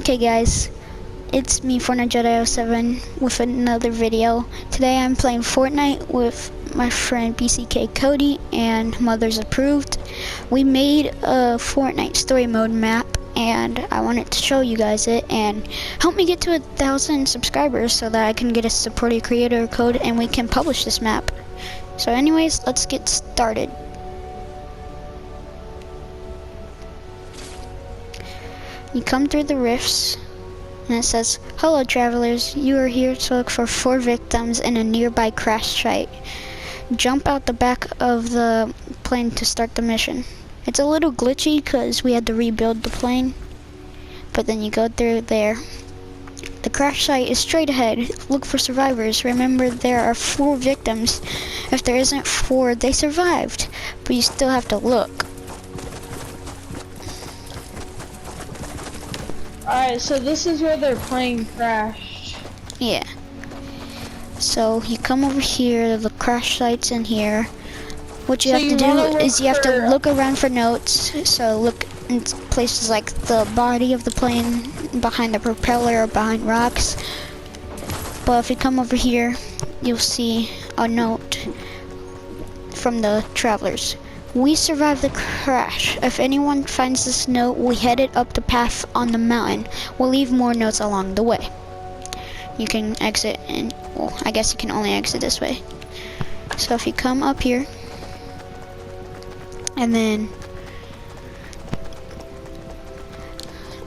Okay guys, it's me Fortnite Jedi 07 with another video. Today I'm playing Fortnite with my friend BCK Cody and Mothers Approved. We made a Fortnite story mode map and I wanted to show you guys it and help me get to 1,000 subscribers so that I can get a supported creator code and we can publish this map. So anyways, let's get started. You come through the rifts, and it says, "Hello travelers, you are here to look for 4 victims in a nearby crash site. Jump out the back of the plane to start the mission." It's a little glitchy because we had to rebuild the plane, but then you go through there. The crash site is straight ahead. Look for survivors. Remember, there are 4 victims. If there isn't 4, they survived, but you still have to look. Alright, so this is where their plane crashed. Yeah. So you come over here, the crash site's in here. What you have to do is you have to look around for notes. So look in places like the body of the plane, behind the propeller, or behind rocks. But if you come over here, you'll see a note from the travelers. "We survived the crash. If anyone finds this note, we headed up the path on the mountain. We'll leave more notes along the way." You can exit, and well, I guess you can only exit this way. So if you come up here, and then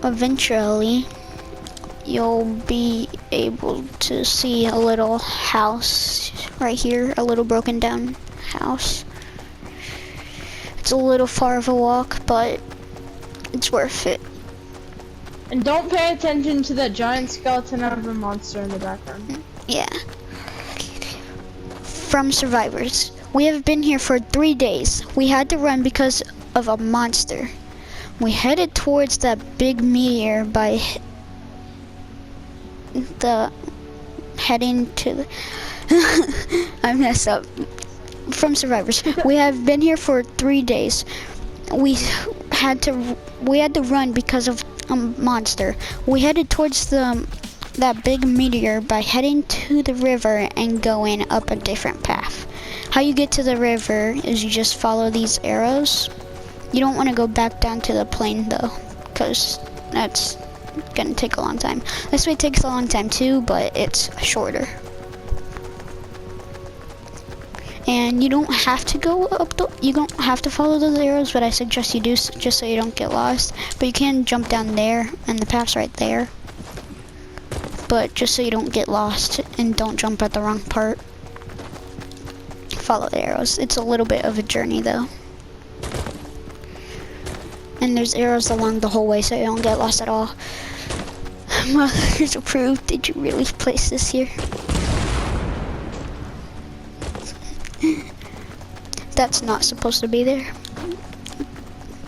eventually you'll be able to see a little house right here, a little broken down house. It's a little far of a walk, but it's worth it. And don't pay attention to that giant skeleton of a monster in the background. Yeah. From survivors. "We have been here for 3 days. We had to run because of a monster. We headed towards that big meteor by the heading to the I messed up. From survivors. "We have been here for 3 days. We had to run because of a monster. We headed towards that big meteor by heading to the river and going up a different path." How you get to the river is you just follow these arrows. You don't want to go back down to the plane though, because that's gonna take a long time. This way takes a long time too, but it's shorter. And you don't have to go up you don't have to follow those arrows, but I suggest you do just so you don't get lost. But you can jump down there, and the path's right there. But just so you don't get lost and don't jump at the wrong part, follow the arrows. It's a little bit of a journey though. And there's arrows along the whole way so you don't get lost at all. Mothers Approved, did you really place this here? That's not supposed to be there,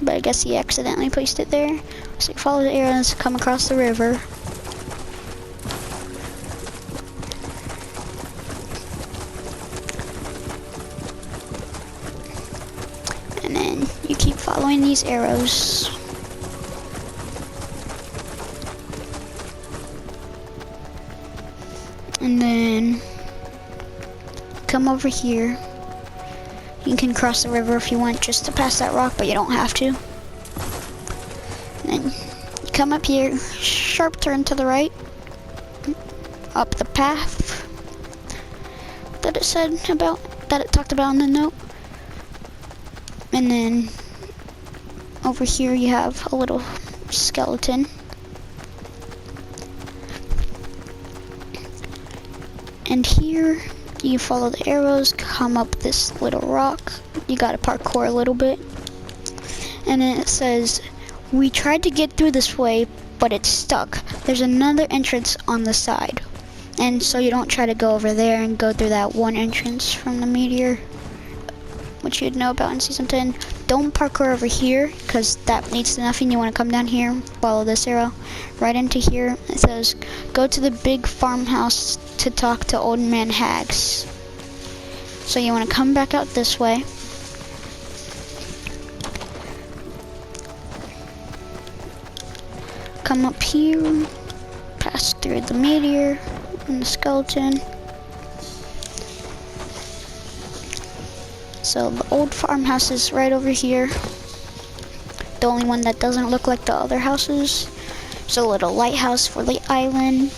but I guess he accidentally placed it there. So you follow the arrows, come across the river. And then you keep following these arrows. And then come over here. You can cross the river if you want just to pass that rock, but you don't have to. And then you come up here, sharp turn to the right, up the path that it talked about in the note. And then over here you have a little skeleton. And here you follow the arrows, come up this little rock. You gotta parkour a little bit. And then it says, "We tried to get through this way, but it's stuck. There's another entrance on the side." And so you don't try to go over there and go through that one entrance from the meteor, which you'd know about in Season 10. Don't parkour over here, because that leads to nothing. You want to come down here, follow this arrow, right into here. It says, "Go to the big farmhouse to talk to Old Man Hags." So you want to come back out this way. come up here, pass through the meteor and the skeleton. So the old farmhouse is right over here. The only one that doesn't look like the other houses. There's a little lighthouse for the island.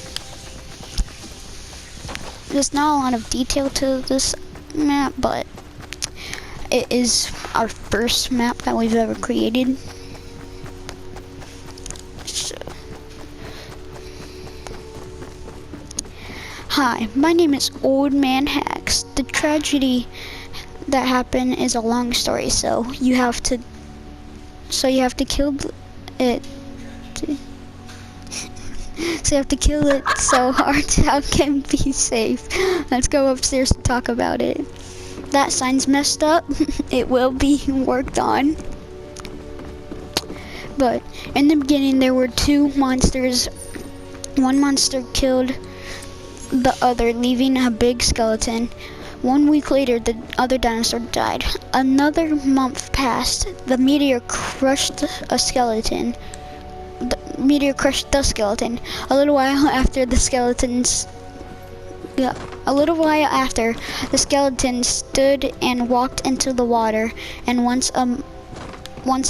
There's not a lot of detail to this map, but it is our first map that we've ever created. So. Hi, my name is Old Man Hacks. The tragedy that happened is a long story, so you have to kill it. So you have to kill it so our town can be safe. Let's go upstairs and talk about it. That sign's messed up. It will be worked on. But in the beginning there were two monsters. One monster killed the other, leaving a big skeleton. 1 week later, the other dinosaur died. Another month passed. The meteor crushed a skeleton. The meteor crushed the skeleton. A little while after, the skeleton stood and walked into the water. And once a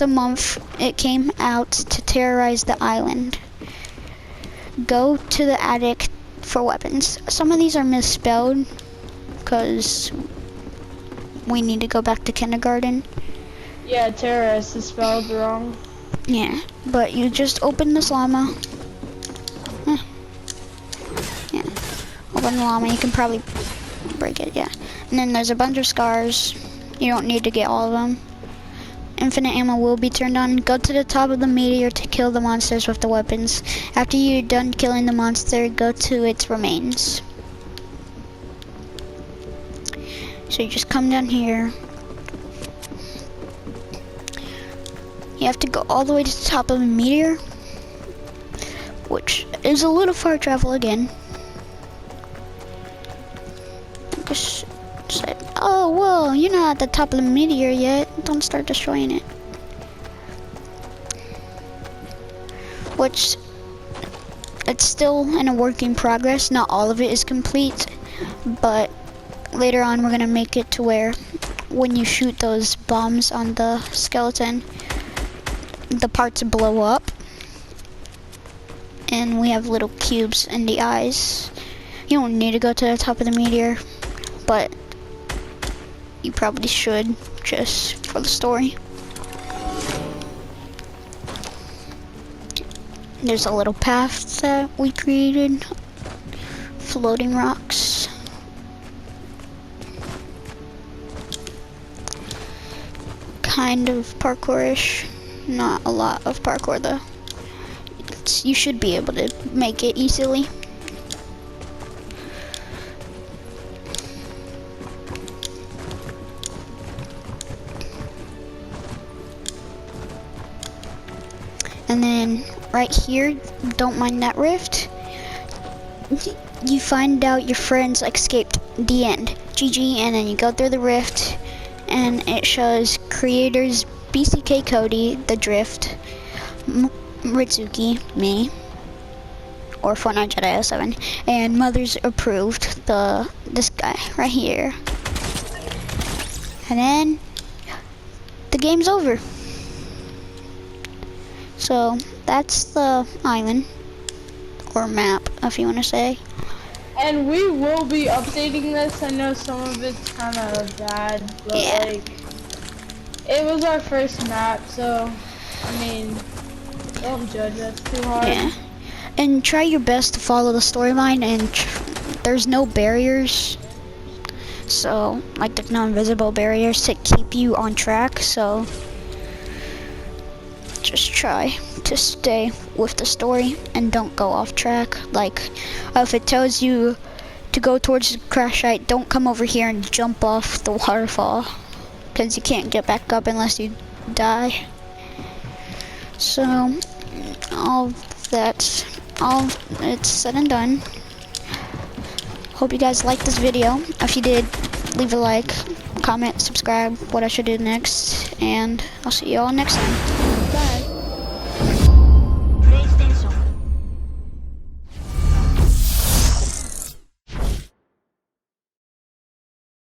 month, it came out to terrorize the island. Go to the attic for weapons. Some of these are misspelled, because we need to go back to kindergarten. Yeah, terrorist is spelled wrong. Yeah, but you just open this llama. Yeah, open the llama, you can probably break it, yeah. And then there's a bunch of scars. You don't need to get all of them. Infinite ammo will be turned on. Go to the top of the meteor to kill the monsters with the weapons. After you're done killing the monster, go to its remains. So you just come down here. You have to go all the way to the top of the meteor, which is a little far travel again. Just said, oh, well, you're not at the top of the meteor yet. Don't start destroying it. Which, it's still in a work in progress. Not all of it is complete, but later on we're gonna make it to where when you shoot those bombs on the skeleton, the parts blow up and we have little cubes in the eyes. You don't need to go to the top of the meteor, but you probably should, just for the story. There's a little path that we created, floating rocks. Kind of parkourish, not a lot of parkour though. You should be able to make it easily. And then right here, don't mind that rift. You find out your friends escaped. The end. GG, and then you go through the rift. And it shows creators BCK Cody, The Drift, Ritsuki, me, or Fortnite Jedi 07, and Mothers Approved, this guy right here. And then the game's over. So that's the island, or map, if you want to say. And we will be updating this. I know some of it's kind of bad, but yeah, like, it was our first map, so I mean, don't judge us too hard. Yeah, and try your best to follow the storyline, and there's no barriers. So, like, there's no invisible barriers to keep you on track, so just try to stay with the story and don't go off track. Like, if it tells you to go towards the crash site, don't come over here and jump off the waterfall, because you can't get back up unless you die. So, it's said and done. Hope you guys liked this video. If you did, leave a like, comment, subscribe, what I should do next, and I'll see you all next time. Bye.